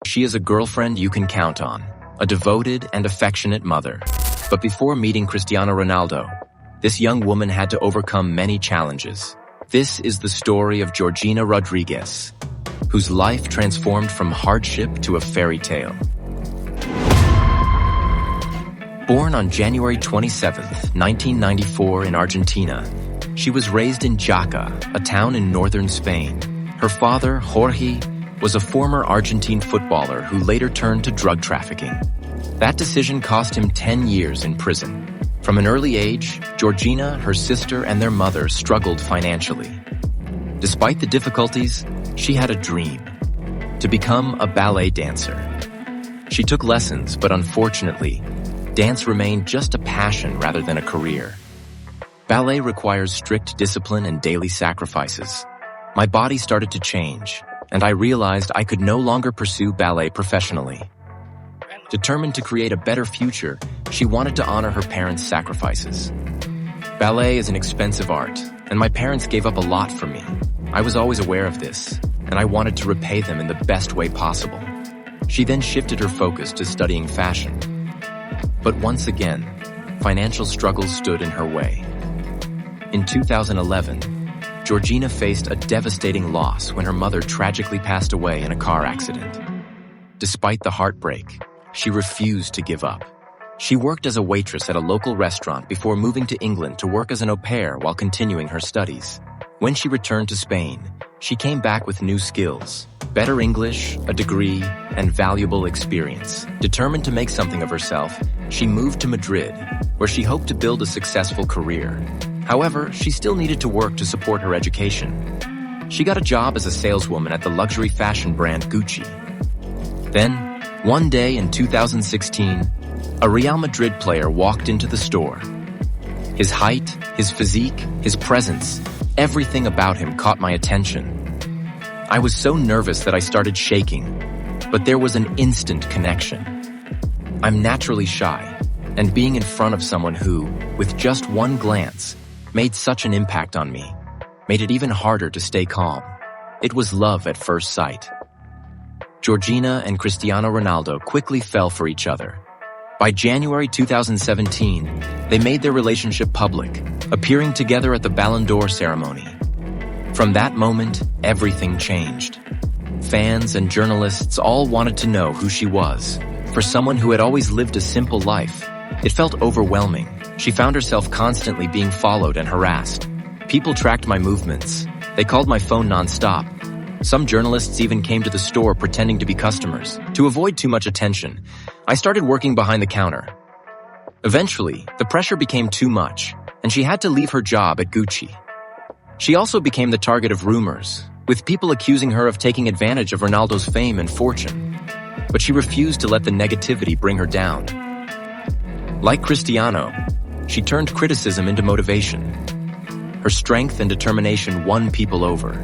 She is a girlfriend you can count on, a devoted and affectionate mother. But before meeting Cristiano Ronaldo, this young woman had to overcome many challenges. This is the story of Georgina Rodriguez, whose life transformed from hardship to a fairy tale. Born on January 27, 1994 in Argentina, she was raised in Jaca, a town in northern Spain. Her father, Jorge, was a former Argentine footballer who later turned to drug trafficking. That decision cost him 10 years in prison. From an early age, Georgina, her sister, and their mother struggled financially. Despite the difficulties, she had a dream: to become a ballet dancer. She took lessons, but unfortunately, dance remained just a passion rather than a career. Ballet requires strict discipline and daily sacrifices. My body started to change, and I realized I could no longer pursue ballet professionally. Determined to create a better future, she wanted to honor her parents' sacrifices. Ballet is an expensive art, and my parents gave up a lot for me. I was always aware of this, and I wanted to repay them in the best way possible. She then shifted her focus to studying fashion. But once again, financial struggles stood in her way. In 2011, Georgina faced a devastating loss when her mother tragically passed away in a car accident. Despite the heartbreak, she refused to give up. She worked as a waitress at a local restaurant before moving to England to work as an au pair while continuing her studies. When she returned to Spain, she came back with new skills, better English, a degree, and valuable experience. Determined to make something of herself, she moved to Madrid, where she hoped to build a successful career. However, she still needed to work to support her education. She got a job as a saleswoman at the luxury fashion brand Gucci. Then, one day in 2016, a Real Madrid player walked into the store. His height, his physique, his presence, everything about him caught my attention. I was so nervous that I started shaking, but there was an instant connection. I'm naturally shy, and being in front of someone who, with just one glance, made such an impact on me, made it even harder to stay calm. It was love at first sight. Georgina and Cristiano Ronaldo quickly fell for each other. By January 2017, they made their relationship public, appearing together at the Ballon d'Or ceremony. From that moment, everything changed. Fans and journalists all wanted to know who she was. For someone who had always lived a simple life, it felt overwhelming. She found herself constantly being followed and harassed. People tracked my movements. They called my phone non-stop. Some journalists even came to the store pretending to be customers. To avoid too much attention, I started working behind the counter. Eventually, the pressure became too much, and she had to leave her job at Gucci. She also became the target of rumors, with people accusing her of taking advantage of Ronaldo's fame and fortune. But she refused to let the negativity bring her down. Like Cristiano, she turned criticism into motivation. Her strength and determination won people over.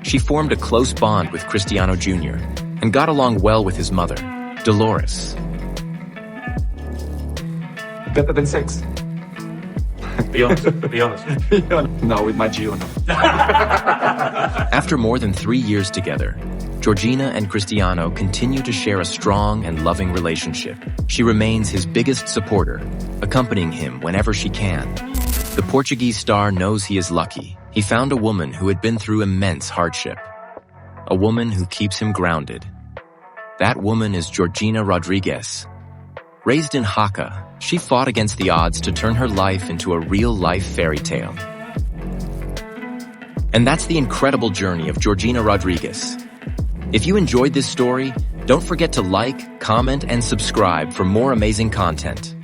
She formed a close bond with Cristiano Jr. and got along well with his mother, Dolores. Better than sex. Be honest, be honest. No, with my Gio, no. After more than 3 years together, Georgina and Cristiano continue to share a strong and loving relationship. She remains his biggest supporter, accompanying him whenever she can. The Portuguese star knows he is lucky. He found a woman who had been through immense hardship. A woman who keeps him grounded. That woman is Georgina Rodriguez. Raised in Jaca, she fought against the odds to turn her life into a real-life fairy tale. And that's the incredible journey of Georgina Rodriguez. If you enjoyed this story, don't forget to like, comment, and subscribe for more amazing content.